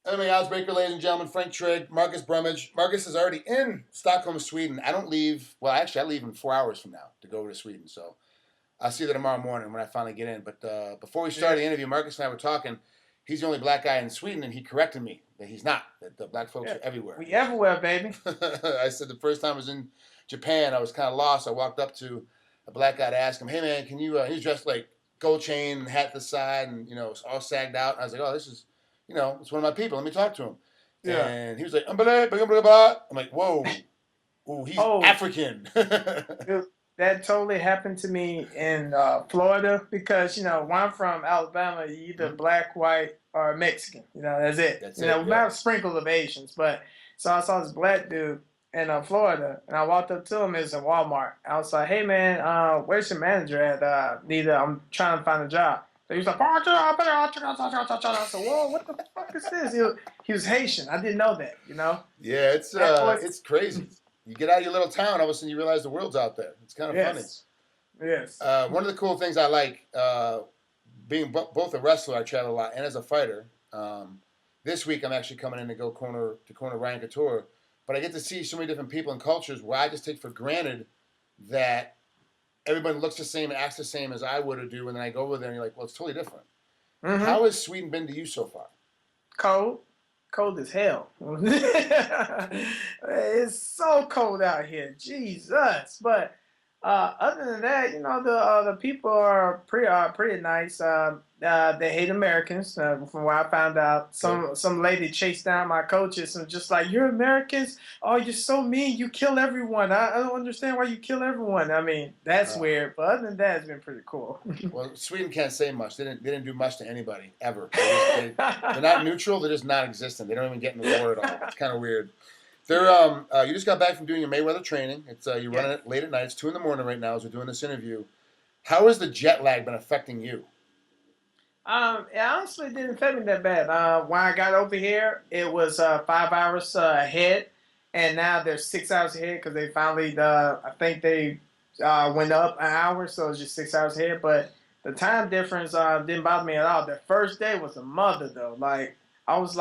Oddsbreaker, ladies and gentlemen, Frank Trigg, Marcus Brimage. Marcus is already in Stockholm, Sweden. I don't leave. Well, actually, I leave in 4 hours from now to go over to Sweden. So I'll see you there tomorrow morning when I finally get in. But before we started the interview, Marcus and I were talking. He's the only black guy in Sweden, and he corrected me that he's not. That the black folks are everywhere. We everywhere, baby. I said the first time I was in Japan, I was kind of lost. I walked up to a black guy to ask him, "Hey man, can you?" He's dressed like gold chain, and hat to the side, and all sagged out. And I was like, "Oh, this is, it's one of my people. Let me talk to him." Yeah. And he was like, "I'm like, "Whoa, ooh, he's African." That totally happened to me in Florida because, where I'm from, Alabama, you're either black, white, or Mexican. That's it. That's it. We have a sprinkle of Asians. But so I saw this black dude in Florida, and I walked up to him. It was in Walmart. I was like, "Hey, man, where's your manager at? I'm trying to find a job." So he was like, I said, "Whoa, what the fuck is this?" He was Haitian. I didn't know that, Yeah, it's crazy. You get out of your little town, all of a sudden you realize the world's out there. It's kind of funny. Yes. One of the cool things I like, being both a wrestler, I travel a lot, and as a fighter. This week I'm actually coming in to go corner Ryan Couture, but I get to see so many different people and cultures where I just take for granted that everybody looks the same and acts the same as I would or do, and then I go over there and you're like, well, it's totally different. Mm-hmm. How has Sweden been to you so far? Cold as hell. It's so cold out here, Jesus. But other than that, the people are pretty nice. They hate Americans. From what I found out, some lady chased down my coaches and just like, "You're Americans? Oh, you're so mean. You kill everyone. I don't understand why you kill everyone." I mean, that's weird. But other than that, it's been pretty cool. Well, Sweden can't say much. They didn't do much to anybody ever. They're not neutral. They're just non-existent. They don't even get in the war at all. It's kind of weird. You just got back from doing your Mayweather training. It's you're running it late at night. It's 2 a.m. right now as we're doing this interview. How has the jet lag been affecting you? It honestly didn't affect me that bad. When I got over here, it was 5 hours ahead, and now they're 6 hours ahead because they finally, I think they went up an hour, so it's just 6 hours ahead. But the time difference didn't bother me at all. The first day was a mother though. Like I was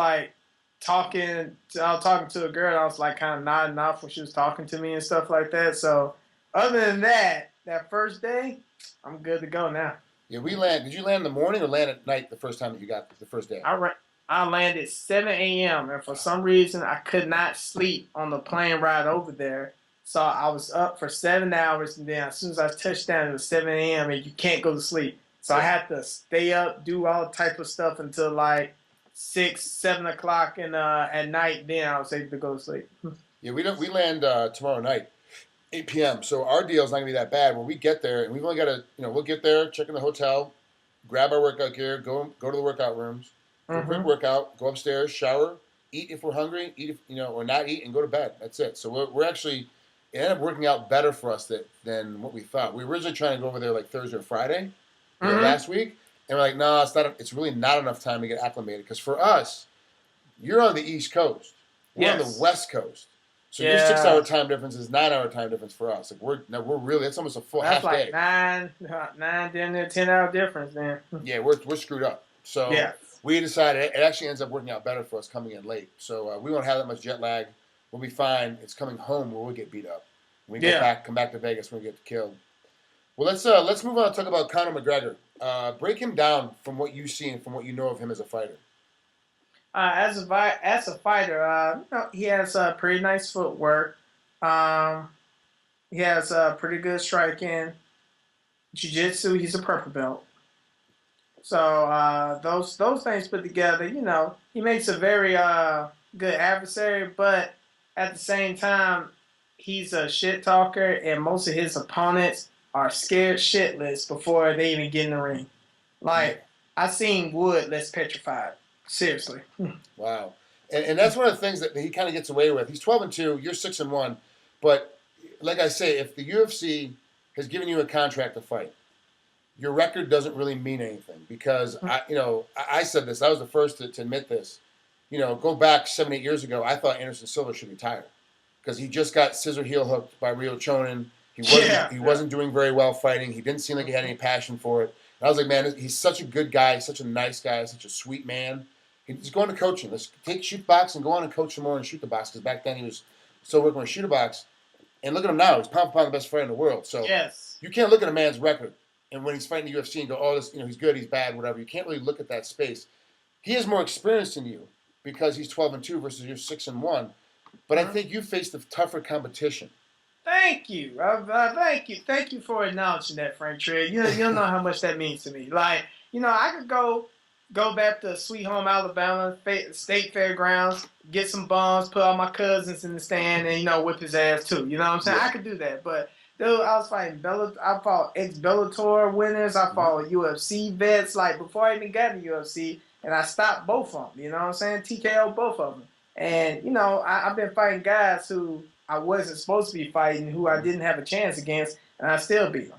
talking to a girl, and I was like kind of nodding off when she was talking to me and stuff like that. So other than that first day, I'm good to go now. Yeah, did you land in the morning or land at night the first time that you got the first day? I landed 7 a.m. and for some reason I could not sleep on the plane ride over there. So I was up for 7 hours, and then as soon as I touched down, it was 7 a.m. and you can't go to sleep. So I had to stay up, do all type of stuff until like 6, 7 o'clock at night. Then I was able to go to sleep. Yeah, we land tomorrow night, 8 p.m. So our deal's not gonna be that bad. When we get there, and we've only got to, we'll get there, check in the hotel, grab our workout gear, go to the workout rooms, do a quick workout, go upstairs, shower, eat if we're hungry, eat if or not eat, and go to bed. That's it. So we're actually, it ended up working out better for us than what we thought. We were originally trying to go over there like Thursday or Friday last week. And we're like, no, it's really not enough time to get acclimated. Because for us, you're on the East Coast. We're on the West Coast. So your 6 hour time difference is 9 hour time difference for us. Like we're really, that's almost a full half day. That's like 9, then 10 hour difference, man. Yeah, we're screwed up. So we decided it actually ends up working out better for us coming in late. So we won't have that much jet lag. We'll be fine. It's coming home where we'll get beat up. When we come back to Vegas, when we get killed. Well, let's move on and talk about Conor McGregor. Break him down from what you see and from what you know of him as a fighter. As a fighter, he has pretty nice footwork. He has pretty good striking. Jiu-jitsu, he's a purple belt. So those things put together, he makes a very good adversary. But at the same time, he's a shit talker, and most of his opponents are scared shitless before they even get in the ring. Like, I seen Wood less petrified. Seriously. Wow. And that's one of the things that he kind of gets away with. He's 12-2, you're 6-1. But like I say, if the UFC has given you a contract to fight, your record doesn't really mean anything. Because, I said this. I was the first to admit this. Go back 7-8 years ago, I thought Anderson Silva should retire. Because he just got scissor heel hooked by Rio Chonin. He wasn't doing very well fighting. He didn't seem like he had any passion for it. And I was like, man, he's such a good guy, such a nice guy, such a sweet man. He's going to coaching. Let's shoot box and go on and coach some more and shoot the box, because back then he was still working with shooter box. And look at him now; he's pound for pound the best fighter in the world. So Yes. you can't look at a man's record and when he's fighting the UFC and go, "Oh, this, he's good, he's bad, whatever." You can't really look at that space. He has more experience than you because he's 12-2 versus you're 6-1. But I think you face the tougher competition. Thank you. Thank you for acknowledging that, Frank Trigg. You don't know how much that means to me. Like, I could go back to Sweet Home Alabama, State Fairgrounds, get some bombs, put all my cousins in the stand, and whip his ass too. You know what I'm saying? Yeah. I could do that, but dude, I was fighting I fought ex-Bellator winners. I fought UFC vets. Like before I even got in the UFC, and I stopped both of them. You know what I'm saying? TKO both of them. And I've been fighting guys who I wasn't supposed to be fighting, who I didn't have a chance against, and I still beat them.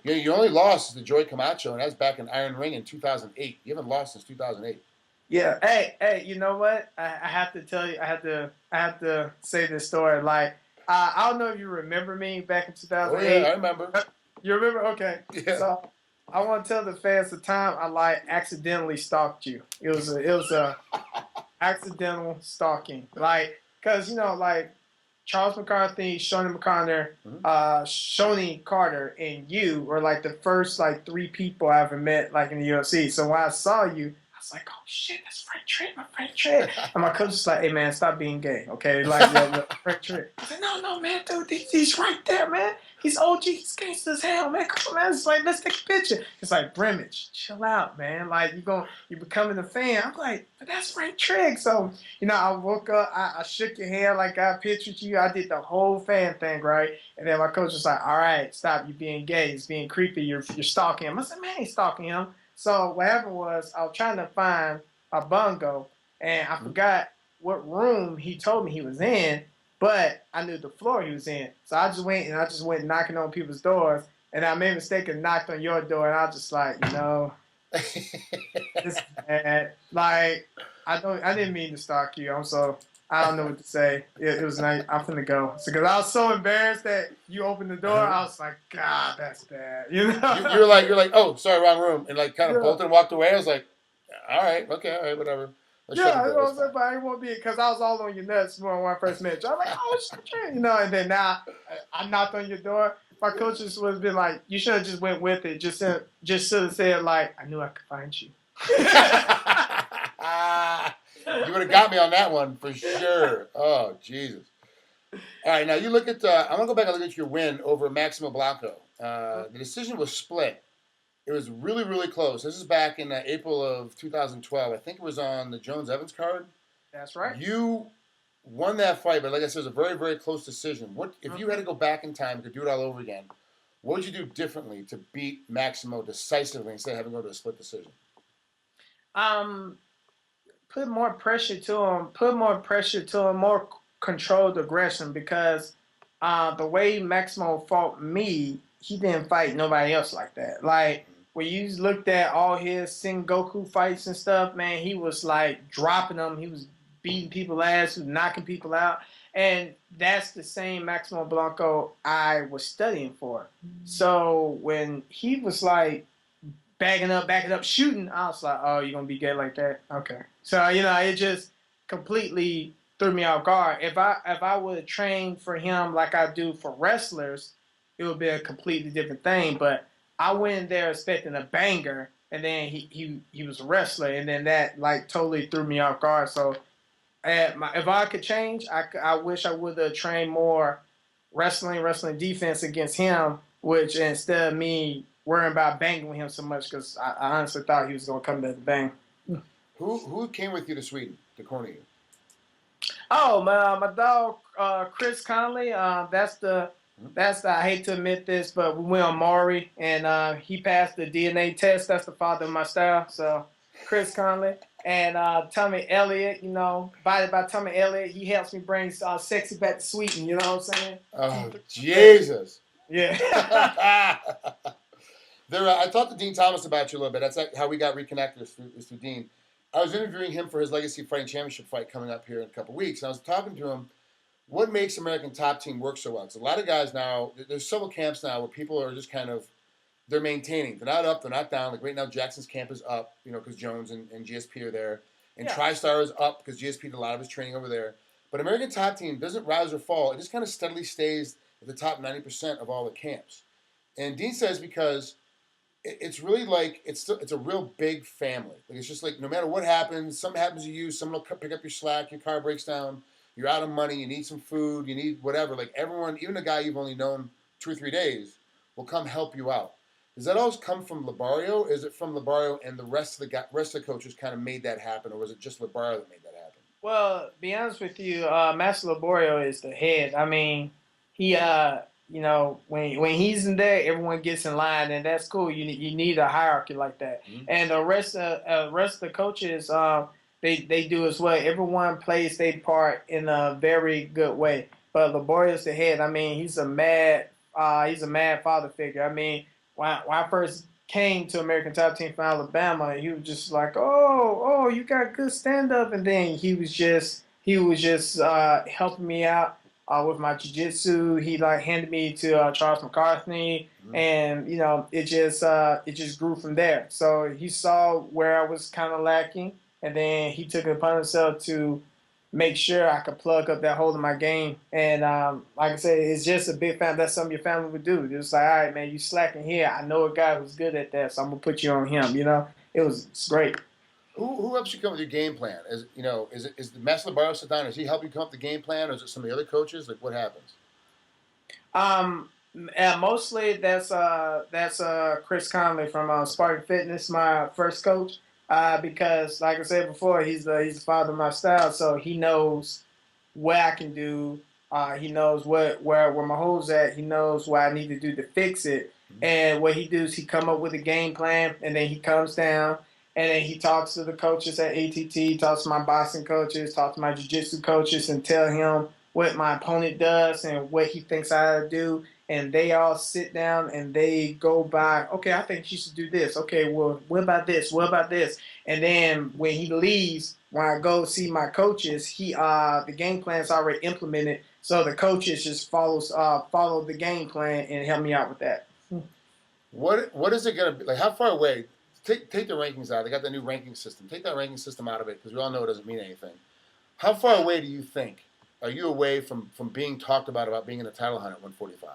Yeah, your only loss is to Joy Camacho, and that's back in Iron Ring in 2008. You haven't lost since 2008. Yeah. Hey, you know what? I have to tell you. I have to say this story. Like, I don't know if you remember me back in 2008. Oh yeah, I remember. You remember? Okay. Yeah. So I want to tell the fans the time I accidentally stalked you. It was a accidental stalking. Like, cause Charles McCarthy, Shoney McConnor, Shoney Carter, and you were like the first three people I ever met in the UFC. So when I saw you, I was like, oh shit, that's Frank Trigg, my Frank Trigg. And my coach was like, hey man, stop being gay, okay? Frank Trigg. I said, no, man, dude, he's right there, man. He's OG, he's gangster as hell, man. Come on, man. It's like, let's take a picture. It's like, Brimage, chill out, man. Like, you're becoming a fan. I'm like, but that's Frank Trigg. So, I woke up, I shook your hand like I pictured you. I did the whole fan thing, right? And then my coach was like, all right, stop, you being gay. It's being creepy. You're stalking him. I said, man, I ain't stalking him. So what happened was I was trying to find a bungo, and I forgot what room he told me he was in, but I knew the floor he was in. So I just went knocking on people's doors, and I made a mistake and knocked on your door, and I was just like, this is bad. Like, I didn't mean to stalk you. I don't know what to say. It was nice. I'm finna go. So, because I was so embarrassed that you opened the door, I was like, God, that's bad. You're like, oh, sorry, wrong room, and kind of bolted and walked away. I was like, all right, whatever. But I didn't want to be, because I was all on your nuts when I first met you. I was like, oh shit, and then now I knocked on your door. My coaches would have been like, you should have just went with it. Just should have said like, I knew I could find you. You would have got me on that one for sure. Oh, Jesus. All right, now you look at, I'm going to go back and look at your win over Maximo Blanco. The decision was split. It was really, really close. This is back in April of 2012. I think it was on the Jones-Evans card. That's right. You won that fight, but like I said, it was a very, very close decision. What if you had to go back in time and could do it all over again, what would you do differently to beat Maximo decisively instead of having to go to a split decision? Put more pressure to him, more controlled aggression, because the way Maximo fought me, he didn't fight nobody else like that. Like, when you looked at all his Sengoku fights and stuff, man, he was like dropping them. He was beating people's ass, knocking people out. And that's the same Maximo Blanco I was studying for. So when he was like backing up, shooting, I was like, oh, you're going to be gay like that? Okay. So, it just completely threw me off guard. If I would have trained for him like I do for wrestlers, it would be a completely different thing. But I went in there expecting a banger, and then he was a wrestler, and then that totally threw me off guard. So if I could change, I wish I would have trained more wrestling defense against him, which instead of me worrying about banging with him so much, because I honestly thought he was going to come back to bang. Who came with you to Sweden to corner you? Oh, my dog, Chris Conley. I hate to admit this, but we went on Maury, and he passed the DNA test. That's the father of my style. So, Chris Conley. And Tommy Elliott, Body by Tommy Elliott. He helps me bring sexy back to Sweden, you know what I'm saying? Oh, Jesus. Yeah. I talked to Dean Thomas about you a little bit. That's how we got reconnected, is through Dean. I was interviewing him for his Legacy Fighting Championship fight coming up here in a couple weeks, and I was talking to him, what makes American Top Team work so well? Because a lot of guys now, there's several camps now where people are just kind of, they're maintaining. They're not up, they're not down. Like right now, Jackson's camp is up, because Jones and GSP are there. And Yeah. TriStar is up because GSP did a lot of his training over there. But American Top Team doesn't rise or fall. It just kind of steadily stays at the top 90% of all the camps. And Dean says because it's really like it's a real big family. Like it's just like no matter what happens, something happens to you, someone will pick up your slack, your car breaks down, you're out of money, you need some food, you need whatever. Like everyone, even a guy you've only known 2 or 3 days, will come help you out. Does that always come from Labario? Is it from Labario and the rest of the coaches kind of made that happen, or was it just Labario that made that happen? Well, be honest with you, Master Laborio is the head. I mean, he, when he's in there, everyone gets in line, and that's cool. You need a hierarchy like that, Mm-hmm. and the rest of the coaches, they do as well. Everyone plays their part in a very good way. But Laborio's the head. I mean, he's a mad father figure. I mean, when I first came to American Top Team from Alabama, he was just like, oh, you got good stand up, and then he was just helping me out with my jiu-jitsu. He like handed me to Charles McCartney, Mm-hmm. and it just grew from there. So he saw where I was kind of lacking, and then he took it upon himself to make sure I could plug up that hole in my game. And like I said, it's just a big family. That's something your family would do. It's like, all right, man, you slacking here. I know a guy who's good at that, so I'm gonna put you on him. It's great. Who helps you come up with your game plan? Is the Master Labario sit down? Does he help you come up with the game plan, or is it some of the other coaches? Like what happens? And mostly that's Chris Conley from Spartan Fitness, my first coach. Because like I said before, he's the father of my style, so he knows what I can do. He knows where my holes at. He knows what I need to do to fix it. Mm-hmm. And what he does, he come up with a game plan, and then he comes down, and then he talks to the coaches at ATT, talks to my boxing coaches, talks to my jiu-jitsu coaches, and tell him what my opponent does and what he thinks I ought to do. And they all sit down and they go by, okay, I think you should do this. Okay, well, what about this? What about this? And then when he leaves, when I go see my coaches, the game plan's already implemented. So the coaches just follow the game plan and help me out with that. What is it gonna be like? How far away? Take the rankings out. They got the new ranking system. Take that ranking system out of it because we all know it doesn't mean anything. How far away do you think are you away from being talked about being in the title hunt at 145?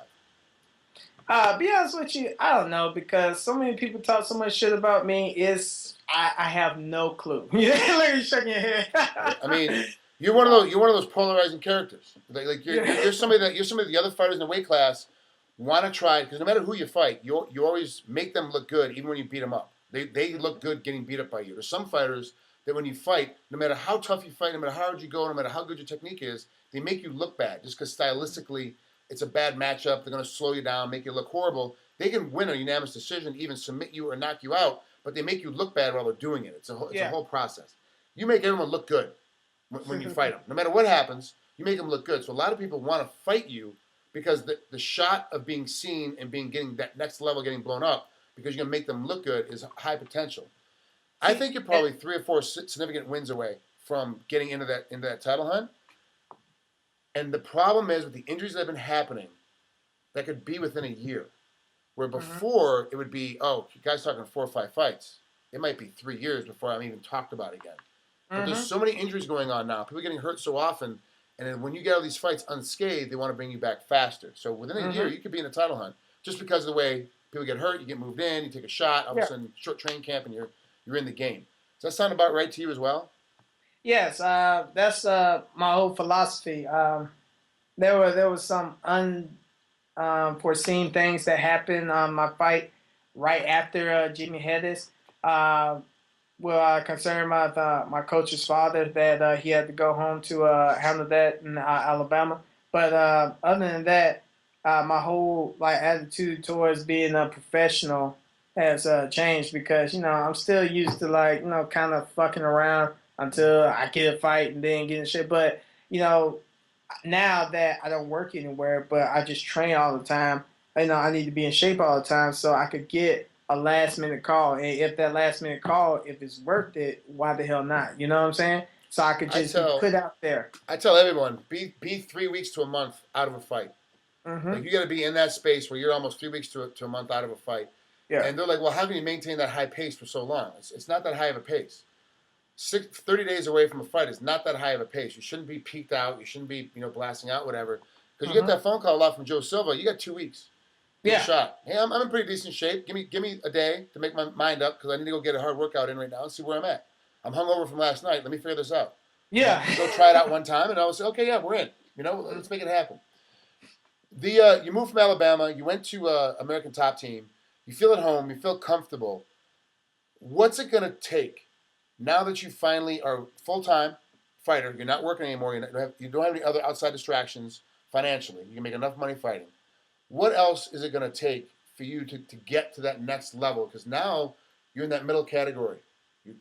Be honest with you, I don't know because so many people talk so much shit about me. I have no clue. Look at you shaking your head. I mean, you're one of those polarizing characters. Like you're somebody that the other fighters in the weight class want to try because no matter who you fight, you always make them look good even when you beat them up. They look good getting beat up by you. There's some fighters that when you fight, no matter how tough you fight, no matter how hard you go, no matter how good your technique is, they make you look bad just because stylistically it's a bad matchup. They're going to slow you down, make you look horrible. They can win a unanimous decision, even submit you or knock you out, but they make you look bad while they're doing it. It's a whole process. You make everyone look good when you fight them. No matter what happens, you make them look good. So a lot of people want to fight you because the shot of being seen and getting that next level getting blown up because you're going to make them look good is high potential. I think you're probably 3 or 4 significant wins away from getting into that title hunt. And the problem is with the injuries that have been happening, that could be within a year. Where before it would be, oh, you guys talking 4 or 5 fights. It might be 3 years before I'm even talked about again. But there's so many injuries going on now. People getting hurt so often. And then when you get all these fights unscathed, they want to bring you back faster. So within a year, you could be in a title hunt. Just because of the way people get hurt, you get moved in, you take a shot, all of a sudden short training camp, and you're in the game. Does that sound about right to you as well? Yes, that's my whole philosophy. There was some unforeseen things that happened on my fight right after Jimmy Hedges. Concerned my coach's father that he had to go home to handle that in Alabama. But other than that, my whole attitude towards being a professional has changed because I'm still used to kind of fucking around until I get a fight and then get in shit. But now that I don't work anywhere, but I just train all the time, I need to be in shape all the time so I could get a last minute call. And if that last minute call, if it's worth it, why the hell not? You know what I'm saying? So I could just be put out there. I tell everyone, be 3 weeks to a month out of a fight. Like you got to be in that space where you're almost 3 weeks to a month out of a fight. Yeah. And they're like, well, how can you maintain that high pace for so long? It's not that high of a pace. 30 days away from a fight is not that high of a pace. You shouldn't be peaked out. You shouldn't be, blasting out, whatever. Because you get that phone call a lot from Joe Silva. You got 2 weeks. Get a shot. Hey, I'm in pretty decent shape. Give me a day to make my mind up because I need to go get a hard workout in right now and see where I'm at. I'm hungover from last night. Let me figure this out. Yeah. Go try it out one time, and I'll say, okay, yeah, we're in. Let's make it happen. You moved from Alabama. You went to American Top Team. You feel at home. You feel comfortable. What's it going to take now that you finally are full-time fighter? You're not working anymore. You don't have any other outside distractions financially. You can make enough money fighting. What else is it going to take for you to get to that next level? Because now you're in that middle category.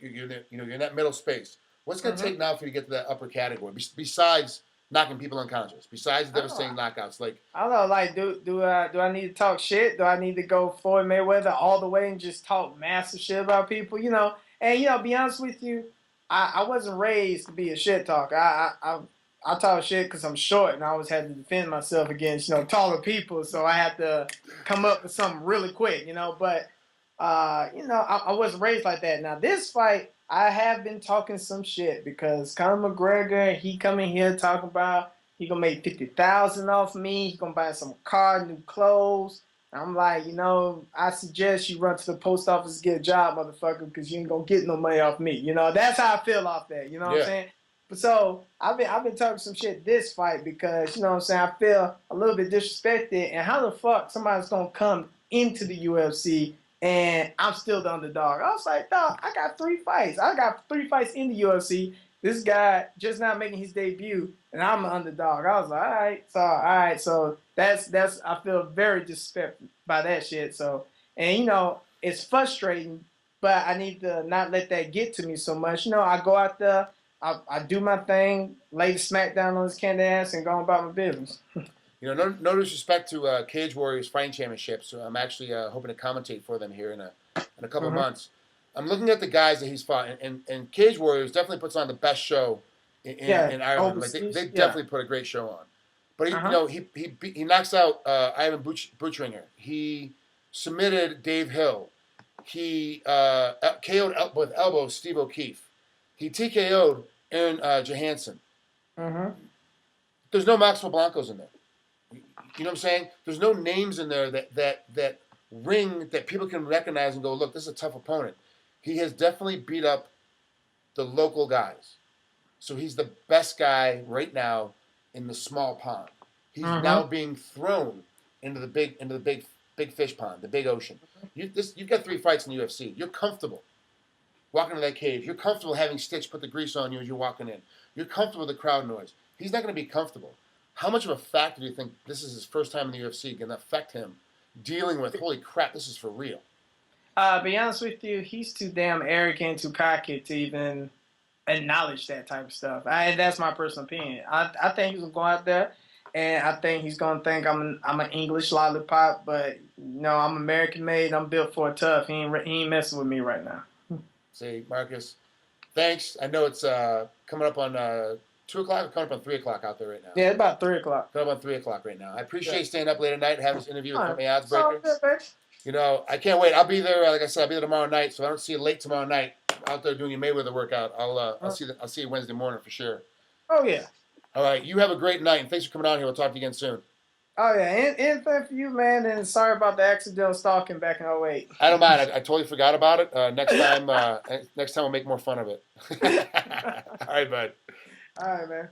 You're in that middle space. What's going to take now for you to get to that upper category? Besides knocking people unconscious, besides devastating knockouts, I don't know. Like, do I need to talk shit? Do I need to go Floyd Mayweather all the way and just talk massive shit about people? And be honest with you, I wasn't raised to be a shit talker. I talk shit because I'm short and I always had to defend myself against taller people, so I had to come up with something really quick. But I wasn't raised like that. Now this fight, I have been talking some shit because Conor McGregor, he coming here talking about he gonna make 50,000 off me. He gonna buy some car, new clothes. And I'm like, I suggest you run to the post office and get a job, motherfucker, because you ain't gonna get no money off me. That's how I feel off that. You know what I'm saying? But so I've been talking some shit this fight because I feel a little bit disrespected. And how the fuck somebody's gonna come into the UFC and I'm still the underdog? I was like, dog, I got 3 fights. I got 3 fights in the UFC. This guy just not making his debut, and I'm an underdog. I was like, all right. So that's I feel very disrespected by that shit. So, and it's frustrating, but I need to not let that get to me so much. I go out there, I do my thing, lay the smack down on his candy ass, and go about my business. No disrespect to Cage Warriors Fighting Championships. So I'm actually hoping to commentate for them here in a couple months. I'm looking at the guys that he's fought, and Cage Warriors definitely puts on the best show in Ireland. Like they definitely put a great show on. But he knocks out Ivan Butchringer. He submitted Dave Hill. He KO'd with elbows Steve O'Keefe. He TKO'd Aaron Johansson. There's no Maxwell Blancos in there. You know what I'm saying? There's no names in there that ring that people can recognize and go, look, this is a tough opponent. He has definitely beat up the local guys. So he's the best guy right now in the small pond. He's now being thrown into the big fish pond, the big ocean. You've got 3 fights in the UFC. You're comfortable walking to that cage. You're comfortable having Stitch put the grease on you as you're walking in. You're comfortable with the crowd noise. He's not going to be comfortable. How much of a factor do you think this is his first time in the UFC going to affect him dealing with, holy crap, this is for real? Be honest with you, he's too damn arrogant, too cocky to even acknowledge that type of stuff. That's my personal opinion. I think he's gonna go out there, and I think he's gonna think I'm an English lollipop, but I'm American made. I'm built for a tough. He ain't messing with me right now. Say, Marcus, thanks. I know it's coming up on 2 o'clock or coming up on 3 o'clock out there right now. Yeah, it's about 3 o'clock. Coming up on 3 o'clock right now. I appreciate staying up late at night and having this interview with me, Oddsbreaker. I can't wait. I'll be there. Like I said, I'll be there tomorrow night. So if I don't see you late tomorrow night out there doing your Mayweather workout, I'll see you Wednesday morning for sure. Oh yeah. All right. You have a great night, and thanks for coming on here. We'll talk to you again soon. Oh yeah, anything for you, man. And sorry about the accidental stalking back in 2008. I don't mind. I totally forgot about it. Next time we'll make more fun of it. All right, bud. All right, man.